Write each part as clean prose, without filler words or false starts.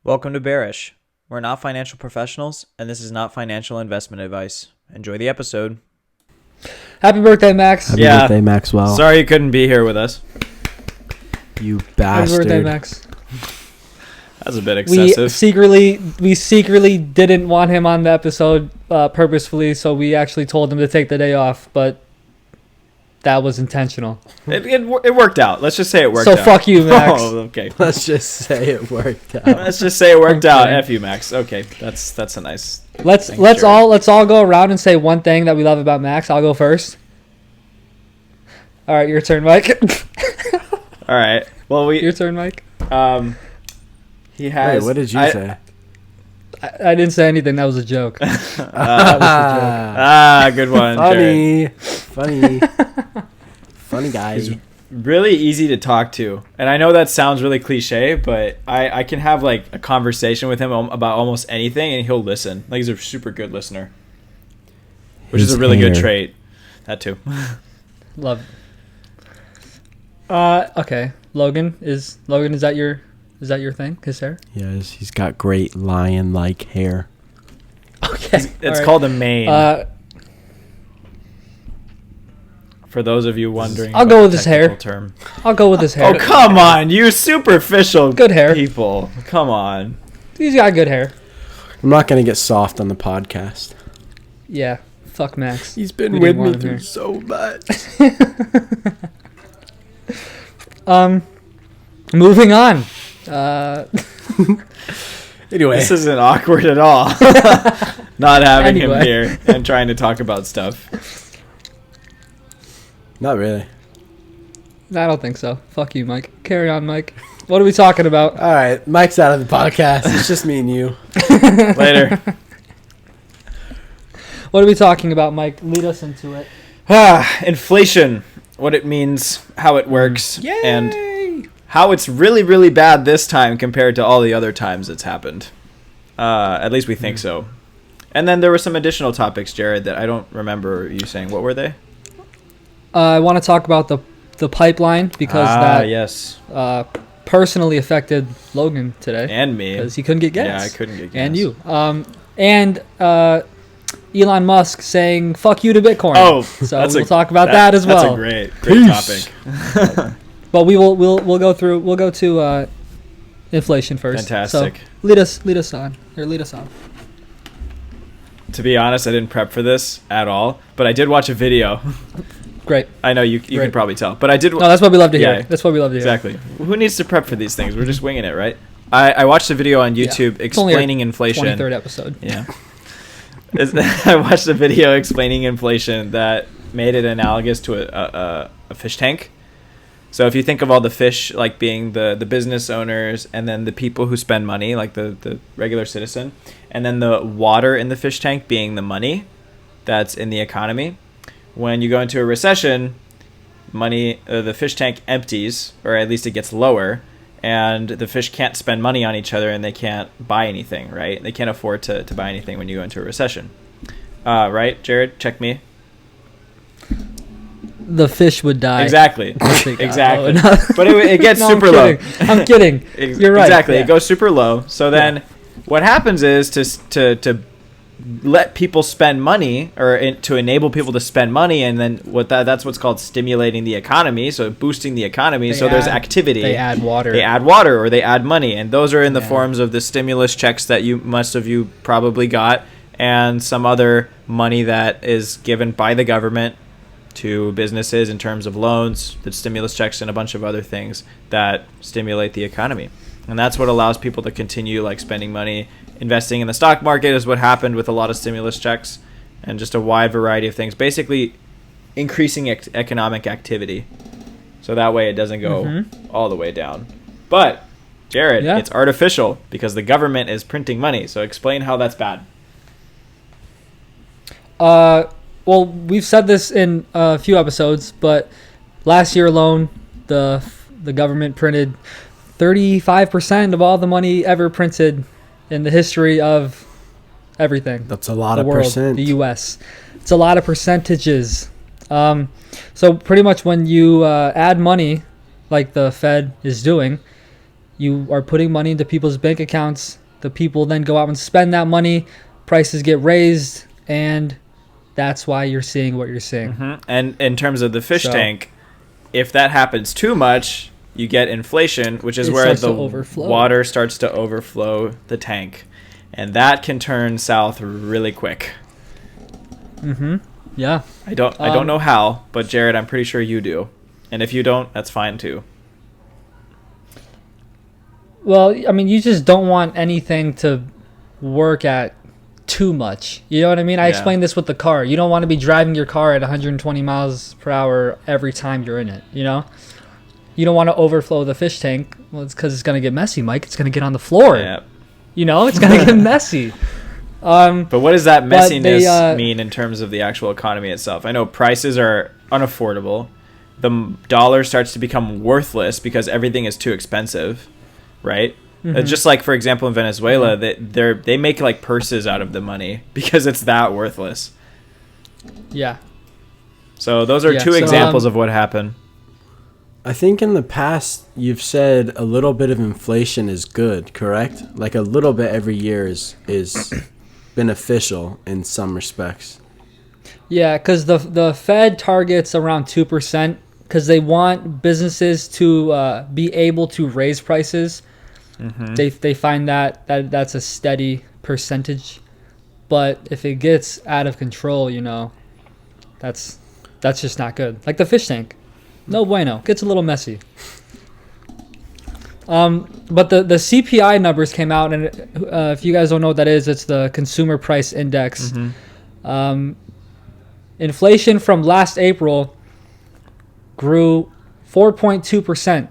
Welcome to Bearish. We're not financial professionals, and this is not financial investment advice. Enjoy the episode. Happy birthday, Max. Happy birthday, Maxwell. Sorry you couldn't be here with us. You Happy bastard. birthday, Max. That's a bit excessive. We secretly didn't want him on the episode purposefully, so we actually told him to take the day off, but that was intentional. It worked out. Let's just say it worked out. So fuck you, Max. Oh, okay. Let's just say it worked out. Let's just say it worked out. Okay. F you, Max. Okay, that's a nice. Let's Jared. all go around and say one thing that we love about Max. I'll go first. All right, your turn, Mike. All right. Well, Your turn, Mike. He has. Wait, what did you say? I didn't say anything. That was a joke. That was Good one, Jared. Funny. Funny guy. He's really easy to talk to, and I know that sounds really cliche, but I can have like a conversation with him about almost anything, and he'll listen. Like, he's a super good listener, which is a really good trait. That too. Love it. Okay. Logan, is that your thing? His hair? Yes, he's got great lion-like hair. Okay. It's called a mane. For those of you wondering, I'll about go the with his hair. technical term. I'll go with his hair. Oh, come on, you superficial Good hair. people. Come on. He's got good hair. I'm not going to get soft on the podcast. Yeah. Fuck Max. He's been We with didn't me want him through here. so much. Moving on. Anyway, This isn't awkward at all. Not having him Anyway. here and trying to talk about stuff. not really. I don't think so. Fuck you, Mike. Carry on, Mike. What are we talking about? All right, Mike's out of the podcast. It's just me and you. Later. What are we talking about, Mike? Lead us into it. Inflation. What it means, how it works, Yay! and how it's really, really bad this time compared to all the other times it's happened. At least we think so. And then there were some additional topics, Jared, that I don't remember you saying. What were they? I want to talk about the pipeline because that yes. personally affected Logan today And me. because he couldn't get gas. Yeah, I couldn't get gas. And you. And Elon Musk saying "fuck you" to Bitcoin. Oh, so we'll talk about that as well. That's a great Peace. topic. But we'll go to inflation first. Fantastic. So lead us on. To be honest, I didn't prep for this at all, but I did watch a video. Great. I know you can Great. probably tell, but I did. No, that's what we love to hear. Yeah. That's what we love to hear. Exactly. Who needs to prep for these things? We're just winging it, right? I watched a video on YouTube It's only our explaining inflation. 23rd episode. Yeah. I watched a video explaining inflation that made it analogous to a fish tank. So if you think of all the fish like being the business owners, and then the people who spend money, like the regular citizen, and then the water in the fish tank being the money that's in the economy. When you go into a recession, the fish tank empties, or at least it gets lower, and the fish can't spend money on each other, and they can't buy anything, right? They can't afford to buy anything when you go into a recession. Right, Jared? Check me. The fish would die. Exactly. They got Exactly. low. But it gets No, super I'm low. kidding. I'm kidding. You're right. Exactly. Yeah. It goes super low. So then what happens is to let people spend money, or to enable people to spend money, and then that's what's called stimulating the economy, so boosting the economy. There's activity. They add water. They add water, or they add money, and those are in the Yeah. forms of the stimulus checks that most of you probably got, and some other money that is given by the government to businesses in terms of loans, the stimulus checks, and a bunch of other things that stimulate the economy. And that's what allows people to continue like spending money. Investing in the stock market is what happened with a lot of stimulus checks, and just a wide variety of things. Basically, increasing economic activity, so that way it doesn't go all the way down. But, Jared, it's artificial because the government is printing money. So explain how that's bad. Well, we've said this in a few episodes, but last year alone, the government printed 35% of all the money ever printed in the history of everything. That's a lot the of world, percent. the U.S. It's a lot of percentages. So pretty much when you add money, like the Fed is doing, You are putting money into people's bank accounts. The people then go out and spend that money. Prices get raised, and that's why you're seeing what you're seeing. And in terms of the fish tank, if that happens too much, you get inflation, which is where the water starts to overflow the tank. And that can turn south really quick. Yeah. I don't know how, but Jared, I'm pretty sure you do. And if you don't, that's fine too. Well, I mean, you just don't want anything to work at too much. You know what I mean? I explained this with the car. You don't want to be driving your car at 120 miles per hour every time you're in it, you know? You don't want to overflow the fish tank. Well, it's because it's going to get messy, Mike. It's going to get on the floor. Yeah. You know, it's going to get messy. But what does that messiness mean in terms of the actual economy itself? I know prices are unaffordable. The dollar starts to become worthless because everything is too expensive, right? Just like, for example, in Venezuela, they make like purses out of the money because it's that worthless. Yeah. So those are two examples of what happened. I think in the past you've said a little bit of inflation is good, correct? Like a little bit every year is beneficial in some respects. Yeah, because the Fed targets around 2% because they want businesses to be able to raise prices. They find that's a steady percentage, but if it gets out of control, you know, that's just not good. Like the fish tank. No bueno. Gets a little messy. But the CPI numbers came out, and if you guys don't know what that is, it's the Consumer Price Index. Inflation from last April grew 4.2%,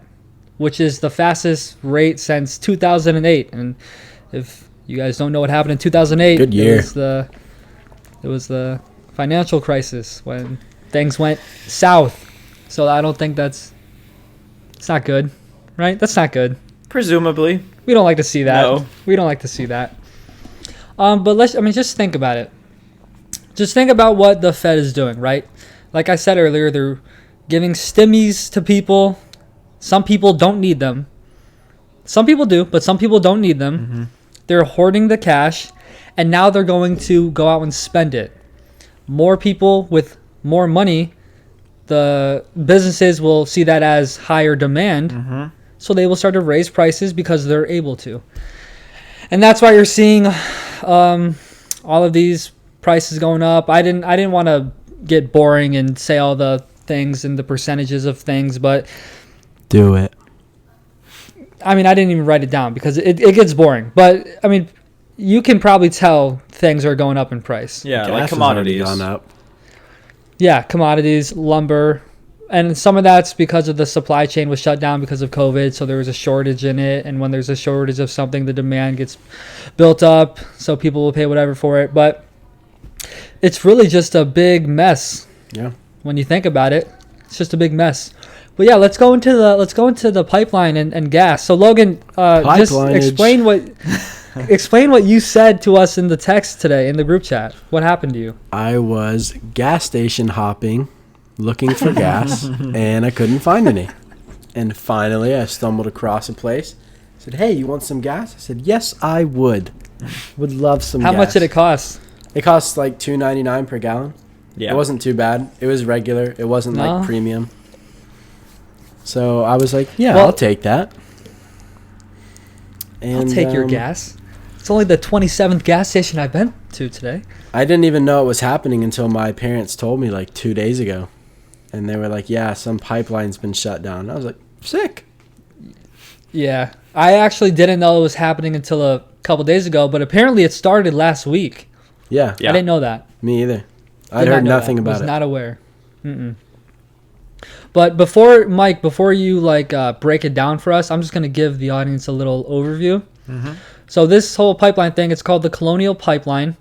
which is the fastest rate since 2008. And if you guys don't know what happened in 2008, good year. It was the financial crisis when things went south. So I don't think it's not good, right? That's not good. Presumably. We don't like to see that. No. We don't like to see that. But just think about it. Just think about what the Fed is doing, right? Like I said earlier, they're giving stimmies to people. Some people don't need them. Some people do, but some people don't need them. They're hoarding the cash, and now they're going to go out and spend it. More people with more money, the businesses will see that as higher demand, so they will start to raise prices because they're able to. And that's why you're seeing all of these prices going up. I didn't want to get boring and say all the things and the percentages of things, but do it. I mean, I didn't even write it down because it gets boring. But I mean, you can probably tell things are going up in price. Yeah, Gas like commodities. has already gone up. Yeah, commodities, lumber, and some of that's because of the supply chain was shut down because of COVID, so there was a shortage in it. And when there's a shortage of something, the demand gets built up, so people will pay whatever for it. But it's really just a big mess. Yeah. When you think about it, it's just a big mess. But yeah, let's go into the pipeline and gas. So Logan, just explain what you said to us in the text today in the group chat. What happened to you? I was gas station hopping, looking for gas, and I couldn't find any. And finally, I stumbled across a place. I said, "Hey, you want some gas?" I said, "Yes, I would. Would love some gas." How much did it cost? It cost like $2.99 per gallon. Yeah. It wasn't too bad. It was regular. It wasn't like premium. So I was like, "Yeah, I'll take that." And I'll take your gas. It's only the 27th gas station I've been to today. I didn't even know it was happening until my parents told me like 2 days ago. And they were like, "Yeah, some pipeline's been shut down." I was like, "Sick." Yeah. I actually didn't know it was happening until a couple days ago, but apparently it started last week. Yeah. I didn't know that. Me either. I'd heard nothing about it. Was not aware. But before you break it down for us, I'm just going to give the audience a little overview. So this whole pipeline thing, it's called the Colonial Pipeline.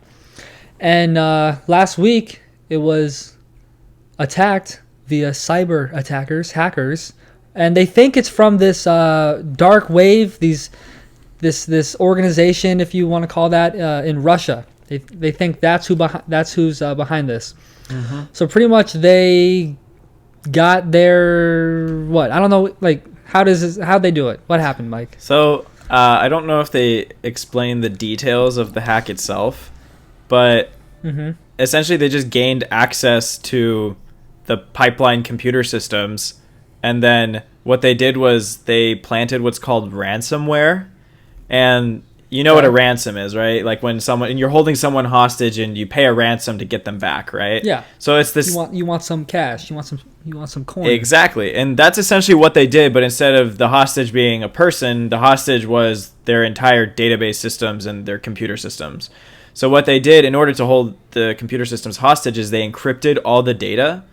And last week, it was attacked via cyber attackers, hackers. And they think it's from this dark wave, this organization, if you want to call that, in Russia. They think that's who's behind this. So pretty much they got their I don't know How'd they do it? What happened, Mike? So I don't know if they explain the details of the hack itself, but essentially they just gained access to the pipeline computer systems, and then what they did was they planted what's called ransomware. And you know what a ransom is, right? Like when you're holding someone hostage and you pay a ransom to get them back, right? Yeah. So it's this. You want some cash. You want some coin. Exactly, and that's essentially what they did. But instead of the hostage being a person, the hostage was their entire database systems and their computer systems. So what they did in order to hold the computer systems hostage is they encrypted all the data.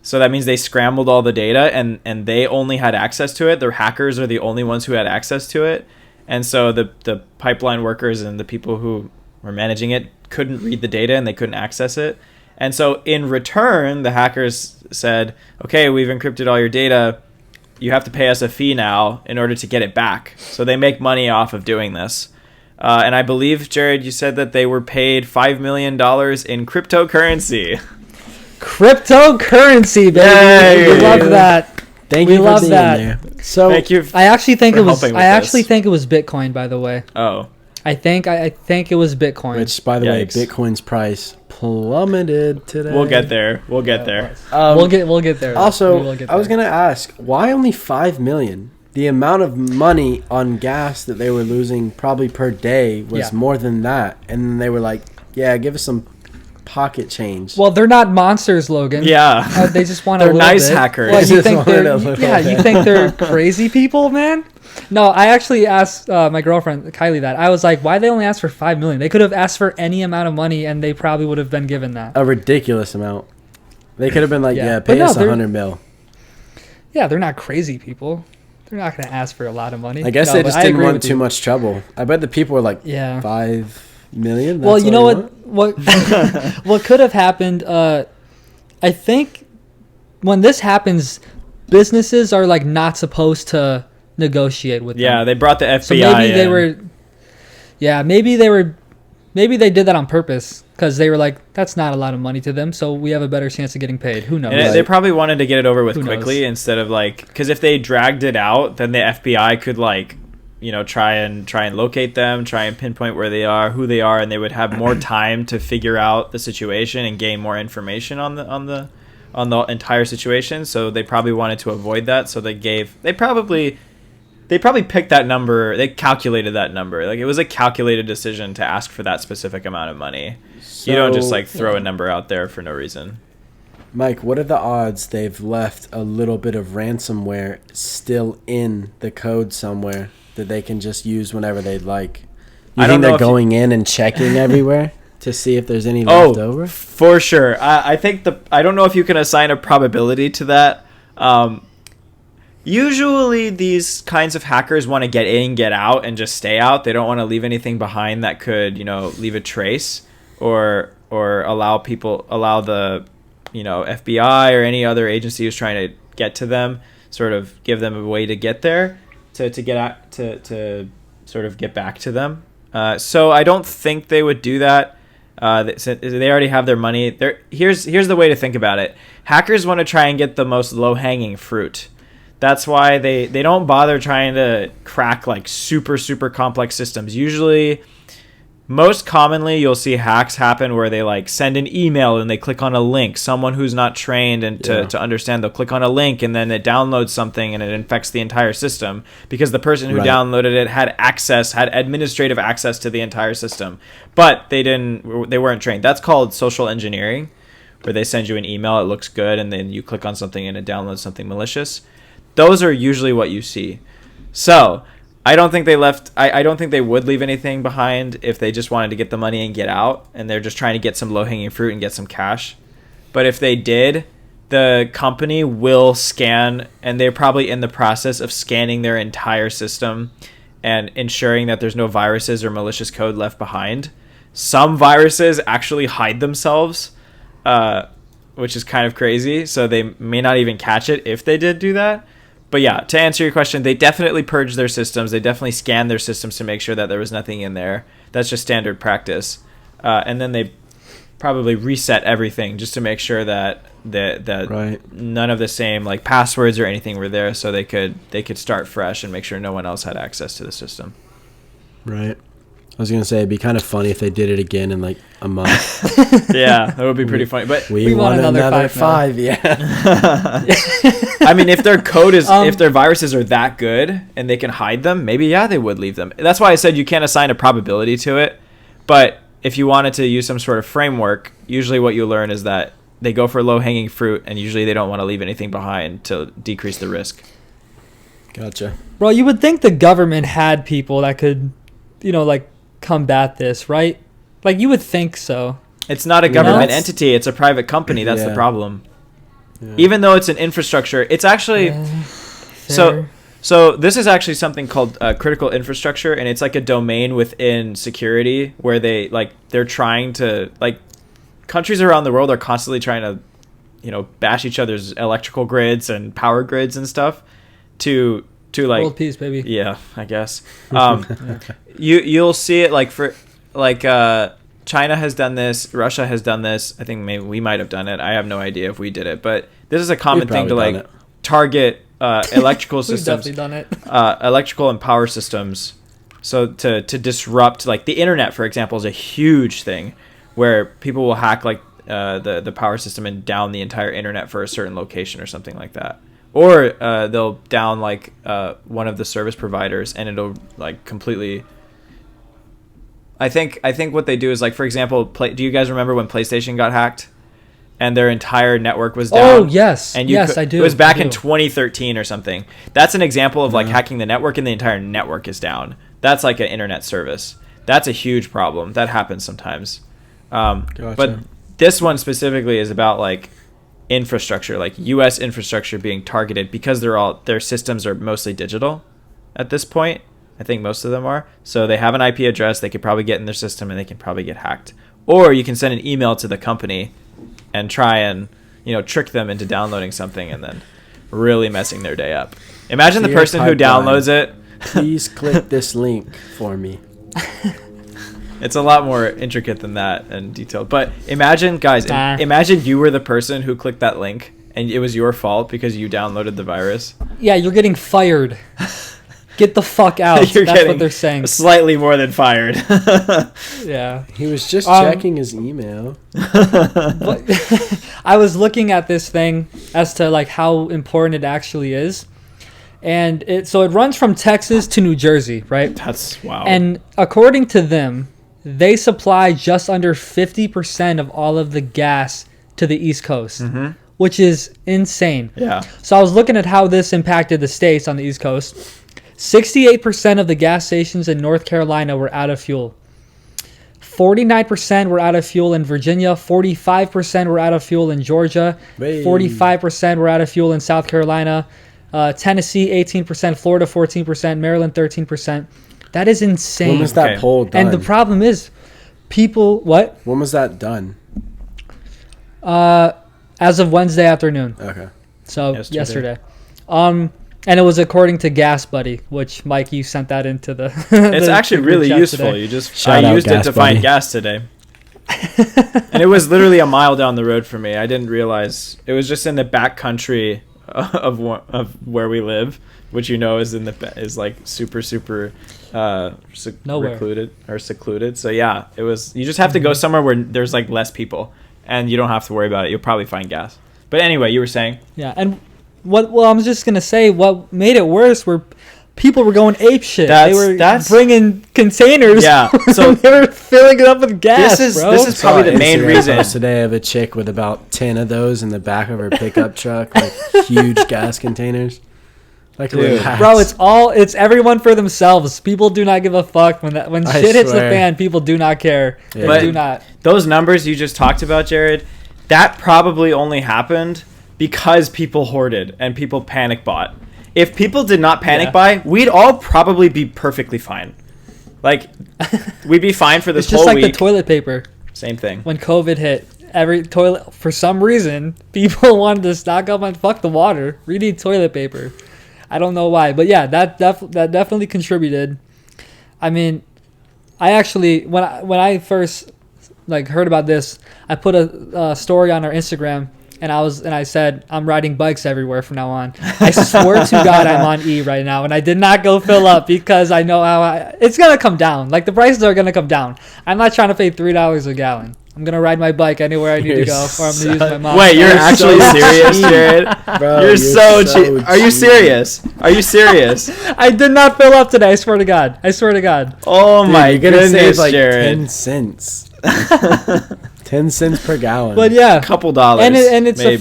So that means they scrambled all the data, and they only had access to it. Their hackers are the only ones who had access to it. And so the pipeline workers and the people who were managing it couldn't read the data and they couldn't access it. And so in return, the hackers said, okay, we've encrypted all your data. You have to pay us a fee now in order to get it back. So they make money off of doing this. And I believe, Jared, you said that they were paid $5 million in cryptocurrency. Cryptocurrency, baby. Yay. We love that. Thank you We for love being that. there. So Thank you. I actually think for it was. helping with I actually this. think it was Bitcoin. By the way, Oh, I think it was Bitcoin. which, by the way, Yikes. Bitcoin's price plummeted today. we'll get there. We'll get there. we'll get there. Also, We will get I was there. gonna ask, why only 5 million? The amount of money on gas that they were losing probably per day was Yeah. more than that, and then they were like, "Yeah, give us some pocket change." Well, they're not monsters, Logan. Yeah. They just want They're a little nice bit. hackers. What, They you just think wanted they're? a little Yeah, you bit. think they're crazy people, man? No, I actually asked my girlfriend Kylie that. I was like, why they only asked for 5 million? They could have asked for any amount of money, and they probably would have been given that. A ridiculous amount. They could have been like, Yeah. "Yeah, But pay no, us they're- 100 mil." Yeah, they're not crazy people. They're not going to ask for a lot of money. I guess No, they but just I didn't agree want with too you. much trouble. I bet the people were like, Yeah. 5 million? Well, That's you know all what? want?" What could have happened? I think when this happens, businesses are like not supposed to negotiate with Yeah, them. they brought the FBI So maybe they in. were. Yeah, maybe they did that on purpose because they were like, that's not a lot of money to them, so we have a better chance of getting paid. Who knows? And they probably wanted to get it over with Who quickly knows? instead of like, because if they dragged it out, then the FBI could like, try and locate them, try and pinpoint where they are, who they are, and they would have more time to figure out the situation and gain more information on the entire situation. So they probably wanted to avoid that. So they probably picked that number. They calculated that number. Like it was a calculated decision to ask for that specific amount of money. You don't just So- like throw a number out there for no reason. Mike, what are the odds they've left a little bit of ransomware still in the code somewhere that they can just use whenever they'd like? You I don't think know they're if you- going in and checking everywhere to see if there's any left over? For sure. I think I don't know if you can assign a probability to that. Usually these kinds of hackers want to get in, get out, and just stay out. They don't want to leave anything behind that could, leave a trace or allow the, FBI or any other agency who's trying to get to them, sort of give them a way to get there, to get out, to sort of get back to them. So I don't think they would do that. They already have their money. Here's the way to think about it. Hackers want to try and get the most low-hanging fruit. That's why they don't bother trying to crack like super, super complex systems. Usually, most commonly, you'll see hacks happen where they like send an email and they click on a link. Someone who's not trained and to understand, they'll click on a link and then it downloads something and it infects the entire system because the person who Right. downloaded it had administrative access to the entire system, but they weren't trained. That's called social engineering, where they send you an email, it looks good, and then you click on something and it downloads something malicious. Those are usually what you see. So I don't think I don't think they would leave anything behind if they just wanted to get the money and get out, and they're just trying to get some low-hanging fruit and get some cash. But if they did, the company will scan, and they're probably in the process of scanning their entire system and ensuring that there's no viruses or malicious code left behind. Some viruses actually hide themselves, which is kind of crazy, so they may not even catch it if they did do that. But yeah, to answer your question, they definitely purged their systems. They definitely scanned their systems to make sure that there was nothing in there. That's just standard practice. And then they probably reset everything just to make sure that Right. none of the same like passwords or anything were there, so they could start fresh and make sure no one else had access to the system. Right. I was gonna say it'd be kind of funny if they did it again in like a month. Yeah, that would be pretty funny. But We want another 5. Yeah. I mean, if their code is if their viruses are that good and they can hide them, maybe they would leave them. That's why I said you can't assign a probability to it. But if you wanted to use some sort of framework, usually what you learn is that they go for low hanging fruit, and usually they don't want to leave anything behind to decrease the risk. Gotcha. Bro, you would think the government had people that could, like, combat this, right? Like, you would think so. It's not a government entity. It's a private company. That's the problem. Yeah. Even though it's an infrastructure, it's actually... So this is actually something called critical infrastructure, and it's like a domain within security where they're trying to... like countries around the world are constantly trying to, bash each other's electrical grids and power grids and stuff to like... World peace, baby. Yeah, I guess. You'll see it China has done this, Russia has done this. I think maybe we might have done it. I have no idea if we did it, but this is a common thing to target electrical systems. We've definitely done it. Electrical and power systems. So to disrupt, like the internet, for example, is a huge thing where people will hack the power system and down the entire internet for a certain location or something like that. Or they'll down one of the service providers, and it'll completely. I think what they do is for example, do you guys remember when PlayStation got hacked, and their entire network was down? Oh yes, and I do. It was back in 2013 or something. That's an example of hacking the network, and the entire network is down. That's like an internet service. That's a huge problem. That happens sometimes. Gotcha. But this one specifically is about infrastructure, U.S. infrastructure being targeted because their systems are mostly digital at this point. I think most of them are. So they have an IP address they could probably get in their system, and they can probably get hacked. Or you can send an email to the company and try and trick them into downloading something and then really messing their day up. Imagine the person who downloads it. Please click this link for me. It's a lot more intricate than that and detailed. But imagine, guys, imagine you were the person who clicked that link and it was your fault because you downloaded the virus. Yeah, you're getting fired. Get the fuck out. That's what they're saying. Slightly more than fired. Yeah. He was just checking his email. I was looking at this thing as to how important it actually is. And it runs from Texas to New Jersey, right? That's wow. And according to them, they supply just under 50% of all of the gas to the East Coast, which is insane. Yeah. So I was looking at how this impacted the states on the East Coast. 68% of the gas stations in North Carolina were out of fuel. 49% were out of fuel in Virginia. 45% were out of fuel in Georgia. 45% were out of fuel in South Carolina. Tennessee, 18%. Florida, 14%. Maryland, 13%. That is insane. When was that poll done? And the problem is, people... What? When was that done? As of Wednesday afternoon. Okay. So, yesterday. And it was according to Gas Buddy, which, Mike, you sent that into the... It's actually really useful. Today. I used it to find gas today. And it was literally a mile down the road for me. I didn't realize. It was just in the back country of where we live, which is super secluded. So yeah, it was. You just have to go somewhere where there's less people, and you don't have to worry about it. You'll probably find gas. But anyway, you were saying. Yeah, and I was just gonna say what made it worse were people were going ape shit. They were bringing containers. Yeah, so they were filling it up with gas. This is probably the main reason. Today, I have a chick with about 10 of those in the back of her pickup truck, huge gas containers. Dude. Bro, it's everyone for themselves. People do not give a fuck when shit hits the fan. People do not care. Yeah. They do not. Those numbers you just talked about, Jared, that probably only happened because people hoarded and people panic bought. If people did not panic buy, we'd all probably be perfectly fine. We'd be fine for this whole week. It's just like the toilet paper. Same thing. When COVID hit, every toilet, for some reason, people wanted to stock up on fuck the water. We need toilet paper. I don't know why, but yeah, that definitely contributed. I mean, I actually when I first heard about this, I put a story on our Instagram, and I said I'm riding bikes everywhere from now on. I swear to God, I'm on E right now, and I did not go fill up because I know how it's gonna come down. Like the prices are gonna come down. I'm not trying to pay $3 a gallon. I'm gonna ride my bike anywhere I need to go, or I'm gonna use my mom. Wait, you're actually serious, Jared? Bro, you're so cheap. cheap. Are you serious? Are you serious? I did not fill up today. I swear to God. Oh Dude, my you're gonna goodness, save like Jared. 10 cents. 10 cents per gallon. But yeah, A couple dollars. and it's maybe.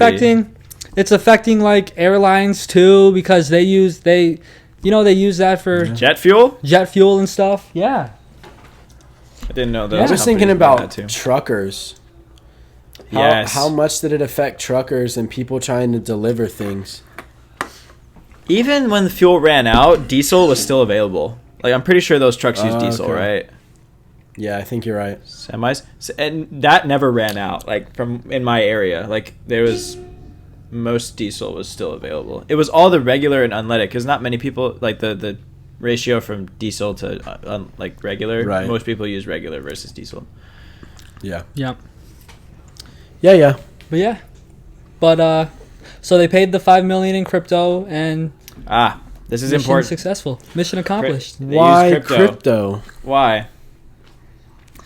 affecting like airlines too, because they use that for Jet fuel. jet fuel and stuff. Yeah. I didn't know that. Yeah. I was thinking about truckers. Yes. How much did it affect truckers and people trying to deliver things? Even when the fuel ran out, diesel was still available. Like I'm pretty sure those trucks use diesel, Okay. right? Yeah, I think you're right. Semis, and that never ran out. Like from in my area, like there was most diesel was still available. It was all the regular and unleaded because not many people like the ratio from diesel to like regular. Right. Most people use regular versus diesel. Yeah. Yeah. Yeah. But yeah. But so they paid the $5 million in crypto, and This is mission important. successful. Mission accomplished. They Why use crypto? Why?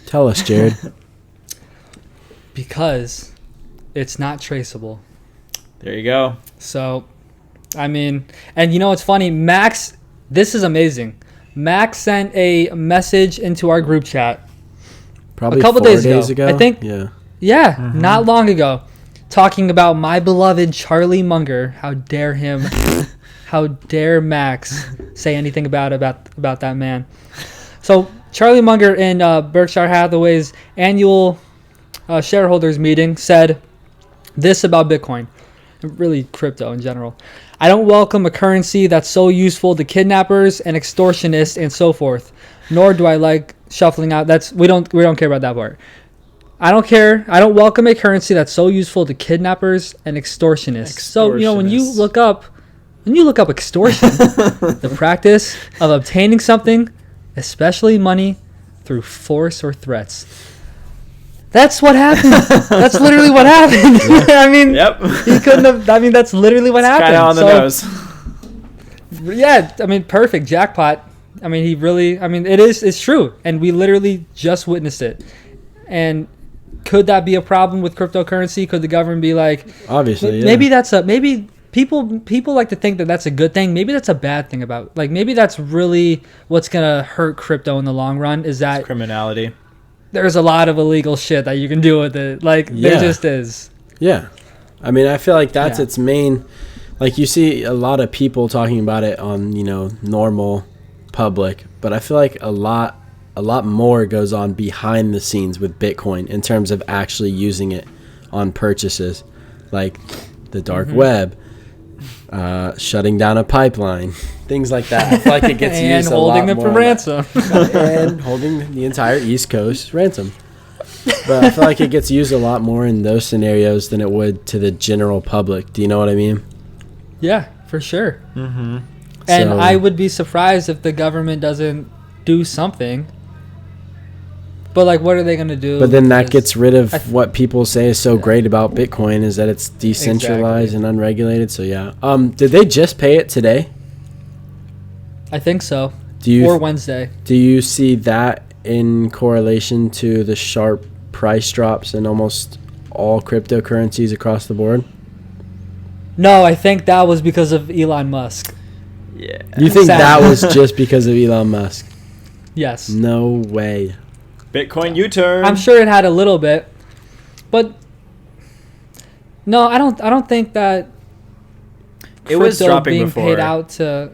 Tell us, Jared. Because it's not traceable. There you go. So, I mean, and you know what's funny? Max, this is amazing. Max sent a message into our group chat. Probably A couple 4 days ago. I think- Yeah. Yeah, not long ago. Talking about my beloved Charlie Munger. How dare him? How dare Max say anything about that man? So Charlie Munger in Berkshire Hathaway's annual shareholders meeting said this about Bitcoin, really crypto in general. I don't welcome a currency that's so useful to kidnappers and extortionists and so forth. Nor do I like shuffling out. We don't care about that part. I don't care. I don't welcome a currency that's so useful to kidnappers and extortionists. So when you look up extortion, the practice of obtaining something, especially money, through force or threats. That's what happened. That's literally what happened. I mean, Yep. he couldn't have. I mean, that's literally what happened. Kind of on the nose. Yeah, I mean, perfect jackpot. I mean, it's true, and we literally just witnessed it. And could that be a problem with cryptocurrency? Could the government be like, Obviously, yeah. maybe people like to think that that's a good thing. Maybe that's a bad thing about, like, maybe that's really what's gonna hurt crypto in the long run, is that Criminality. there's a lot of illegal shit that you can do with it. Like, there Yeah. just is. Yeah. I mean, I feel like that's Yeah. its main. Like, you see a lot of people talking about it on, normal public, but I feel like a lot more goes on behind the scenes with Bitcoin in terms of actually using it on purchases, like the dark web, shutting down a pipeline, things like that. I feel like it gets And used a holding lot them more for on ransom. that. And holding the entire East Coast ransom. But I feel like it gets used a lot more in those scenarios than it would to the general public. Do you know what I mean? Yeah, for sure. And So- I would be surprised if the government doesn't do something. But, like, what are they going to do? But then that Because gets rid of what people say is so great about Bitcoin, is that it's decentralized Exactly. and unregulated. So yeah. Did they just pay it today? I think so. Do Or you Wednesday. do you see that in correlation to the sharp price drops in almost all cryptocurrencies across the board? No, I think that was because of Elon Musk. Yeah. You think Sad. that was just because of Elon Musk? Yes. No way. Bitcoin U-turn. I'm sure it had a little bit. But no, I don't think that It was crypto dropping being before. paid out to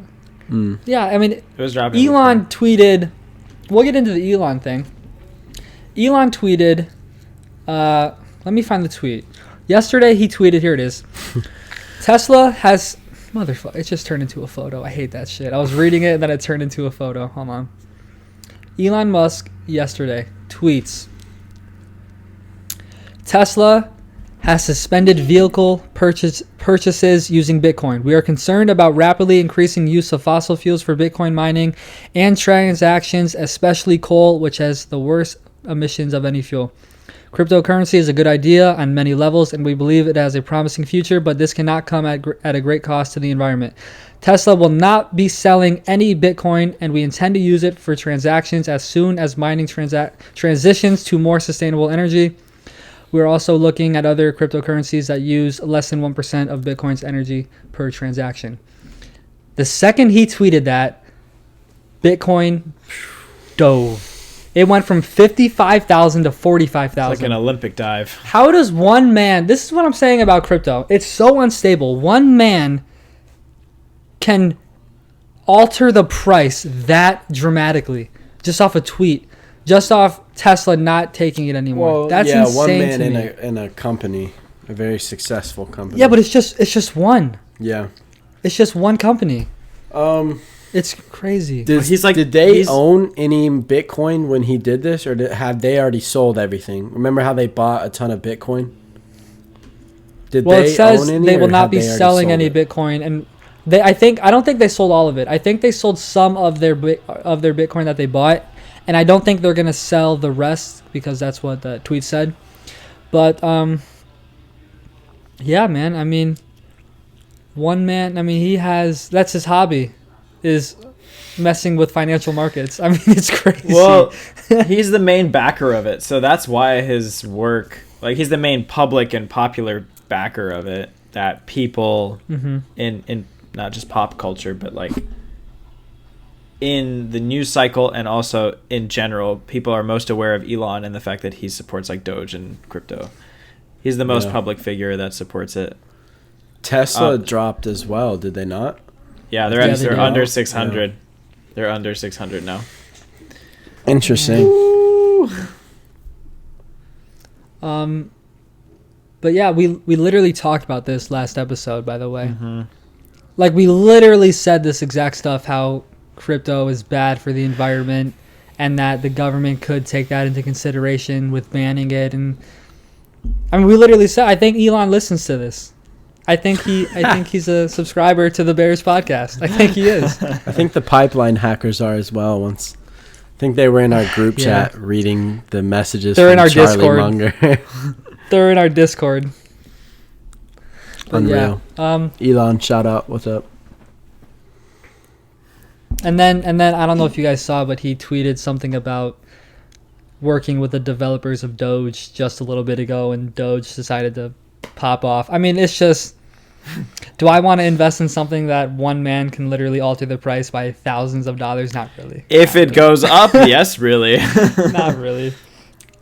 Yeah, I mean, It was dropping. Elon tweeted. We'll get into the Elon thing. Elon tweeted. Let me find the tweet. Yesterday he tweeted. Here it is. Tesla has motherfucker. It just turned into a photo. I hate that shit. I was reading it and then it turned into a photo. Hold on. Elon Musk yesterday tweets. Tesla has suspended vehicle purchases using Bitcoin. We are concerned about rapidly increasing use of fossil fuels for Bitcoin mining and transactions, especially coal, which has the worst emissions of any fuel. Cryptocurrency is a good idea on many levels, and we believe it has a promising future, but this cannot come at a great cost to the environment. Tesla will not be selling any Bitcoin, and we intend to use it for transactions as soon as mining transitions to more sustainable energy. We're also looking at other cryptocurrencies that use less than 1% of Bitcoin's energy per transaction. The second he tweeted that, Bitcoin dove. It went from 55,000 to 45,000. It's like an Olympic dive. How does one man, this is what I'm saying about crypto. It's so unstable. One man can alter the price that dramatically just off a tweet, just off Tesla not taking it anymore. Well, That's yeah, insane one man to me. in a company, a very successful company. Yeah, but it's just one. Yeah. It's just one company. It's crazy. Did they own any Bitcoin when he did this, or have they already sold everything? Remember how they bought a ton of Bitcoin? It says they will not be selling any Bitcoin, and I don't think they sold all of it. I think they sold some of their Bitcoin that they bought, and I don't think they're gonna sell the rest because that's what the tweet said. But yeah, man. I mean, one man. I mean, that's his hobby. Is messing with financial markets. I mean, it's crazy. Well, he's the main backer of it, so that's why his work, like, he's the main public and popular backer of it, that people in not just pop culture, but like in the news cycle and also in general, people are most aware of Elon and the fact that he supports like Doge and crypto. He's the most public figure that supports it. Tesla dropped as well, did they not? Yeah, they're under 600. Yeah. They're under 600 now. Interesting. Ooh. But yeah, we literally talked about this last episode, by the way. Mm-hmm. Like, we literally said this exact stuff, how crypto is bad for the environment and that the government could take that into consideration with banning it. And I mean, we literally said, I think Elon listens to this. I think he's a subscriber to the Bearish podcast. I think he is. I think the pipeline hackers are as well. I think they were in our group chat reading the messages. They're in our Charlie Discord. Munger. They're in our Discord. But unreal. Yeah, Elon, shout out. What's up? And then I don't know if you guys saw, but he tweeted something about working with the developers of Doge just a little bit ago, and Doge decided to pop off. I mean, it's just, do I want to invest in something that one man can literally alter the price by thousands of dollars? Not really. If it goes up, yes, really. Not really.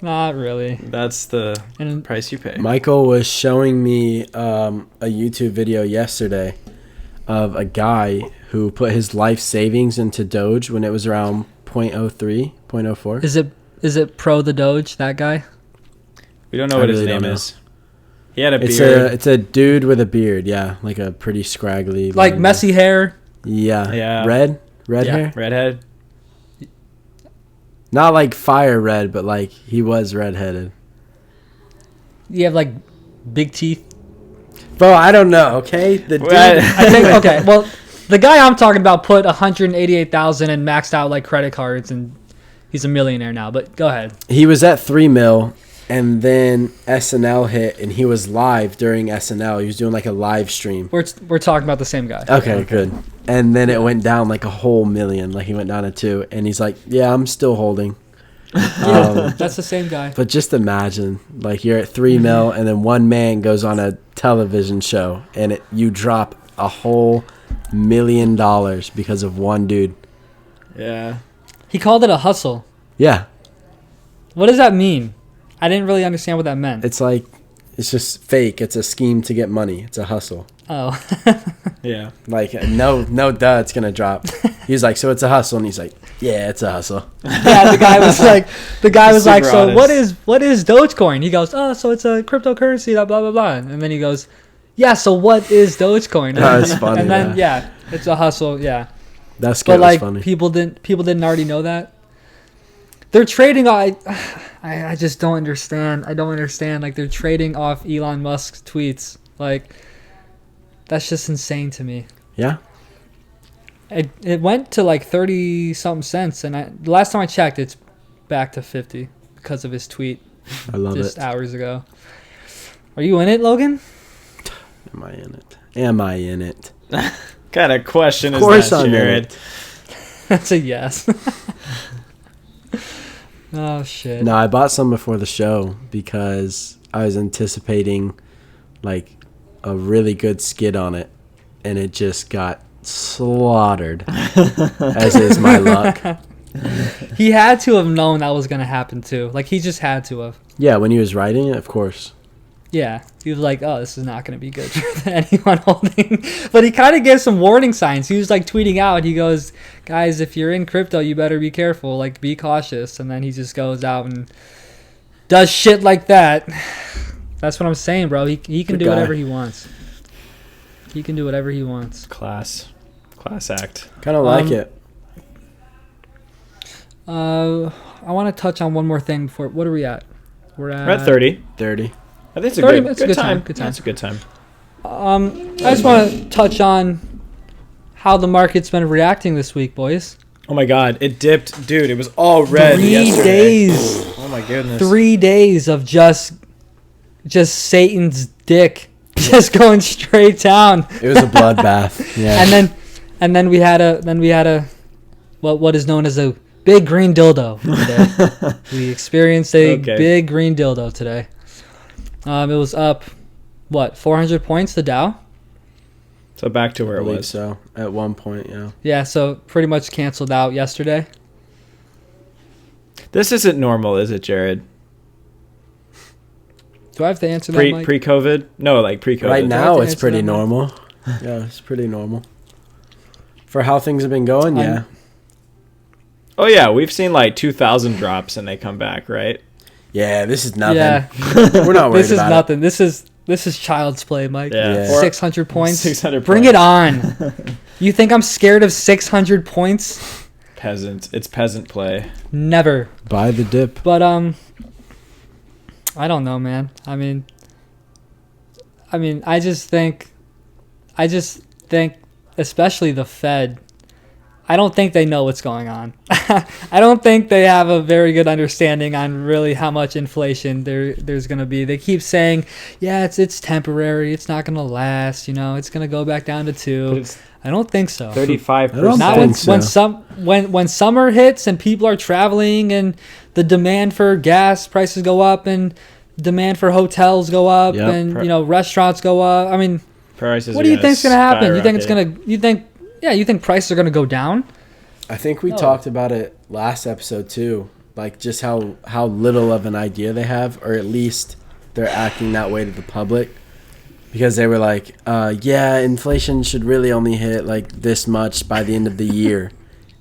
Not really. That's the price you pay. Michael was showing me a YouTube video yesterday of a guy who put his life savings into Doge when it was around 0.03, 0.04. Is it Pro the Doge, that guy? We don't know what his name is. He had a beard. It's a dude with a beard, yeah, like a pretty scraggly, like messy hair. Yeah. Red hair. Redhead. Not like fire red, but like he was redheaded. You have like big teeth. Bro, I don't know. Okay, the dude. I think okay. Well, the guy I'm talking about put 188,000 and maxed out like credit cards, and he's a millionaire now. But go ahead. He was at 3 mil. And then SNL hit, and he was live during SNL. He was doing like a live stream. We're talking about the same guy. Okay, good. And then it went down like a whole million. Like he went down to 2, and he's like, "Yeah, I'm still holding." That's the same guy. But just imagine, like you're at 3 mil, and then one man goes on a television show, and you drop a whole $1 million because of one dude. Yeah. He called it a hustle. Yeah. What does that mean? I didn't really understand what that meant. It's like, it's just fake. It's a scheme to get money. It's a hustle. Oh. Yeah. Like, no, duh, it's going to drop. He's like, so it's a hustle. And he's like, yeah, it's a hustle. Yeah, the guy was like, so honest. what is Dogecoin? He goes, oh, so it's a cryptocurrency, blah, blah, blah. And then he goes, yeah, so what is Dogecoin? Oh, it's funny. And then, yeah, it's a hustle, yeah. That's good. But, like, funny. people didn't already know that. They're trading. I just don't understand. I don't understand. Like, they're trading off Elon Musk's tweets. Like, that's just insane to me. Yeah. It went to like 30 something cents, and the last time I checked, it's back to 50 because of his tweet. I love just it. hours ago. Are you in it, Logan? Am I in it? Am I in it? What kind of question Of is course that, I'm in Jared? it. That's a yes. Oh shit. No, I bought some before the show because I was anticipating like a really good skid on it, and it just got slaughtered, as is my luck. He had to have known that was gonna happen too. Like he just had to have. Yeah, when he was writing it, of course. Yeah, he was like, "Oh, this is not going to be good for anyone holding." But he kind of gave some warning signs. He was like tweeting out. He goes, "Guys, if you're in crypto, you better be careful. Like, be cautious." And then he just goes out and does shit like that. That's what I'm saying, bro. He can Good do guy. whatever he wants. He can do whatever he wants. Class act. Kind of like it. I want to touch on one more thing before. What are we at? We're at 30. 30. I think it's a 30 good, minutes, good good time. time, good time. That's a good time. I just want to touch on how the market's been reacting this week, boys. Oh my God, it dipped, dude. It was all red 3 yesterday. days. Oh my goodness. 3 days of just Satan's dick, just going straight down. It was a bloodbath. Yeah. And then we had a what is known as a big green dildo today. We experienced a big green dildo today. It was up, 400 points, the Dow? So back to where I it believe was. so. At one point, yeah. Yeah, so pretty much canceled out yesterday. This isn't normal, is it, Jared? Do I have to answer that, Mike? Pre-COVID? No, like pre-COVID. Right now, to it's answer pretty that, Mike? normal. Yeah, it's pretty normal. For how things have been going, yeah. Oh yeah, we've seen like 2,000 drops and they come back, right? Yeah, this is nothing. Yeah. We're not worried This is about nothing. This is child's play, Mike. Yeah. Yeah. 600 points. 600 Bring points. it on. You think I'm scared of 600 points? Peasant. It's peasant play. Never. it. Buy the dip. But I don't know, man. I mean I just think especially the Fed, I don't think they know what's going on. I don't think they have a very good understanding on really how much inflation there's going to be. They keep saying, yeah, it's temporary. It's not going to last. It's going to go back down to 2. I don't think so. 35%. Not think so. when summer hits and people are traveling and the demand for gas prices go up and demand for hotels go up Yep. and restaurants go up. I mean, Prices what are do you gonna think's going to happen? You think it's skyrocket. going to you think prices are going to go down? I think we No. talked about it last episode too. Like just how little of an idea they have, or at least they're acting that way to the public. Because they were like, yeah, inflation should really only hit like this much by the end of the year.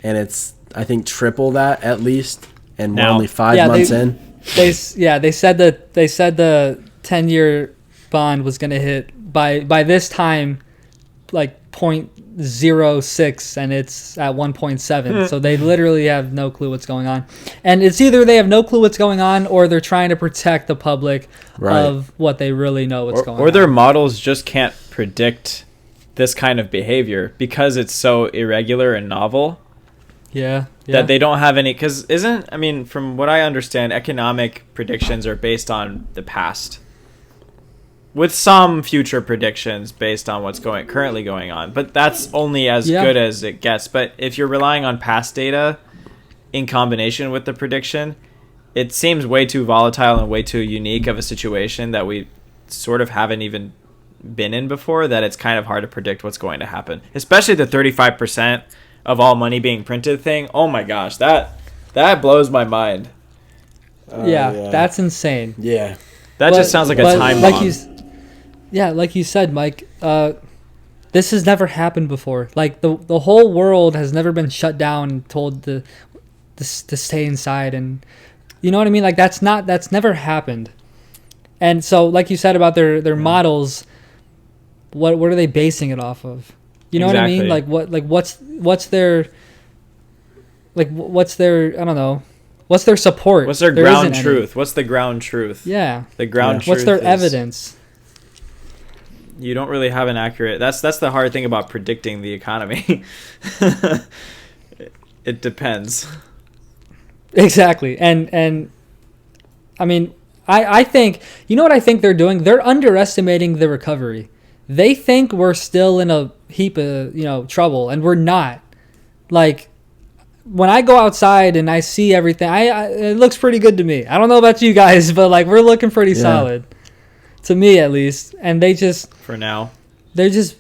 And it's, I think, triple that at least. And we're Now- only 5 Yeah, months in. They said the 10-year bond was going to hit by this time like 0.06 and it's at 1.7. So they literally have no clue what's going on. And it's either they have no clue what's going on or they're trying to protect the public Right. of what they really know what's going on. Or their models just can't predict this kind of behavior because it's so irregular and novel. Yeah. That they don't have any, because from what I understand, economic predictions are based on the past with some future predictions based on what's currently going on, but that's only as good as it gets. But if you're relying on past data in combination with the prediction, it seems way too volatile and way too unique of a situation that we sort of haven't even been in before, that it's kind of hard to predict what's going to happen, especially the 35% of all money being printed thing. Oh my gosh, that blows my mind. Yeah, that's insane. Yeah. That just sounds like a time bomb. Like you said, Mike, this has never happened before. Like the whole world has never been shut down and told to stay inside, and you know what I mean? Like that's never happened. And so like you said about their models, what are they basing it off of? You know what I mean? Like what's their I don't know. What's their support? What's their There ground isn't any. truth? What's the ground truth? Yeah. The ground truth. What's their is- evidence? You don't really have an accurate. That's the hard thing about predicting the economy. It depends. Exactly. And I mean, I think, you know what I think they're doing? They're underestimating the recovery. They think we're still in a heap of, trouble, and we're not. Like, when I go outside and I see everything, it looks pretty good to me. I don't know about you guys, but like we're looking pretty solid. To me at least. And they just for now. They're just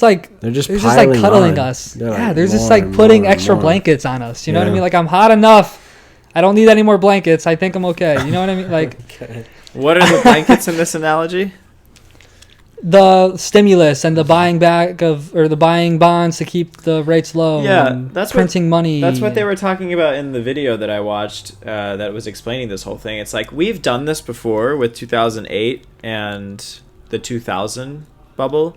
like cuddling us. They're they're just like putting extra blankets on us. You know what I mean? Like, I'm hot enough. I don't need any more blankets. I think I'm okay. You know what I mean? Like, what are the blankets in this analogy? The stimulus and the buying bonds to keep the rates low. Yeah, that's printing money. That's what they were talking about in the video that I watched that was explaining this whole thing. It's like, we've done this before with 2008 and the 2000 bubble.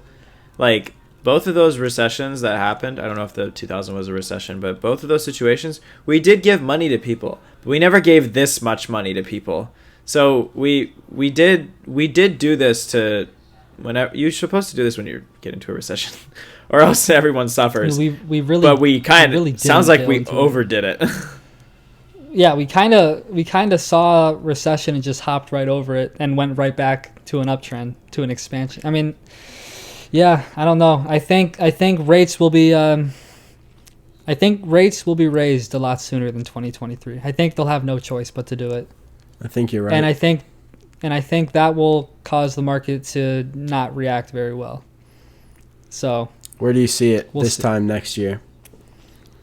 Like, both of those recessions that happened, I don't know if the 2000 was a recession, but both of those situations, we did give money to people. But we never gave this much money to people. So we did do this to... Whenever you're supposed to do this when you get into a recession, or else everyone suffers. We really, but we kind of sounds like we overdid it. Yeah, we kind of saw recession and just hopped right over it and went right back to an uptrend, to an expansion. I mean, yeah, I don't know. I think rates will be raised a lot sooner than 2023. I think they'll have no choice but to do it. I think you're right. And I think that will cause the market to not react very well. So, where do you see it this time next year?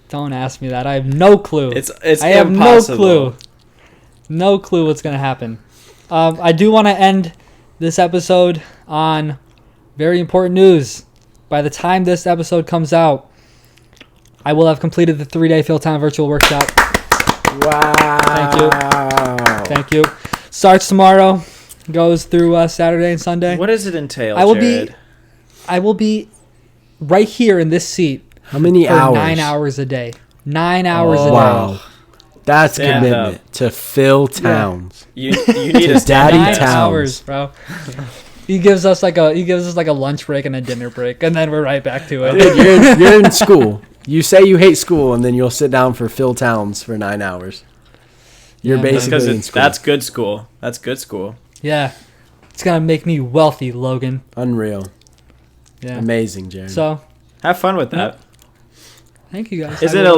Don't ask me that. I have no clue. It's I have impossible. No clue what's going to happen. I do want to end this episode on very important news. By the time this episode comes out, I will have completed the 3-day Philtown virtual workshop. Wow. Thank you. Starts tomorrow, goes through Saturday and Sunday. What does it entail, Jared? I will be right here in this seat. How many for hours? 9 hours a day. 9 hours a day. Wow. That's Stand commitment up. to Phil Towns. You need a Daddy 9 Towns. hours, bro. He gives us like a lunch break and a dinner break, and then we're right back to it. You're in school. You say you hate school, and then you'll sit down for Phil Towns for 9 hours. You're basically in school. That's good school. That's good school. Yeah. It's going to make me wealthy, Logan. Unreal. Yeah. Amazing, Jared. So, have fun with that. Thank you guys. Is it a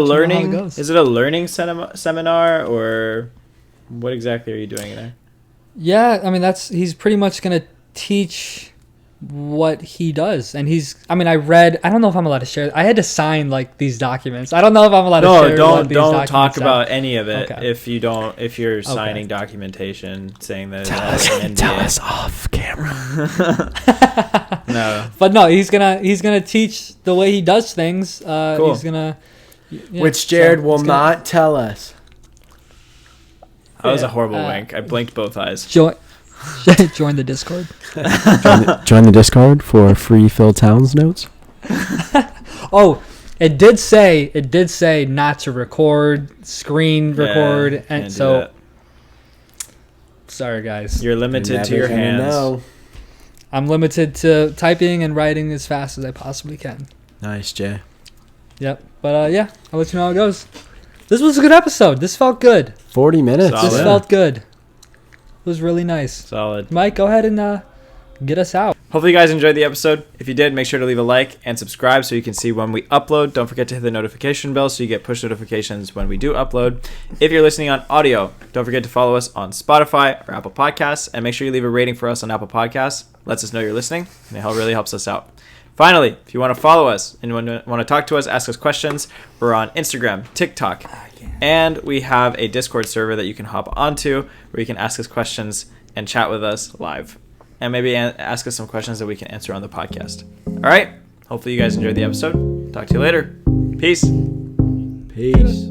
learning seminar, or what exactly are you doing there? Yeah, I mean, he's pretty much going to teach what he does. And I don't know if I'm allowed to share. I had to sign like these documents. I don't know if I'm allowed to share. Don't talk about any of it. Okay. If you're signing documentation saying that Tell us off camera. No. But no, he's gonna teach the way he does things. Cool. He's gonna Which Jared will not tell us. That was a horrible wink. I blinked both eyes. Join the Discord. Join the Discord for free Phil Towns notes. Oh, it did say not to record, screen record, and so. Sorry, guys. You're limited to your hands. I'm limited to typing and writing as fast as I possibly can. Nice, Jay. Yep. But I'll let you know how it goes. This was a good episode. This felt good. 40 minutes. Solid. This felt good. It was really nice. Solid. Mike, go ahead and get us out. Hopefully you guys enjoyed the episode. If you did, make sure to leave a like and subscribe so you can see when we upload. Don't forget to hit the notification bell so you get push notifications when we do upload. If you're listening on audio, don't forget to follow us on Spotify or Apple Podcasts, and make sure you leave a rating for us on Apple Podcasts. Lets us know you're listening, and it really helps us out. Finally, if you want to follow us and want to talk to us, ask us questions, we're on Instagram, TikTok, and we have a Discord server that you can hop onto where you can ask us questions and chat with us live. And maybe ask us some questions that we can answer on the podcast. All right. Hopefully you guys enjoyed the episode. Talk to you later. Peace. Peace.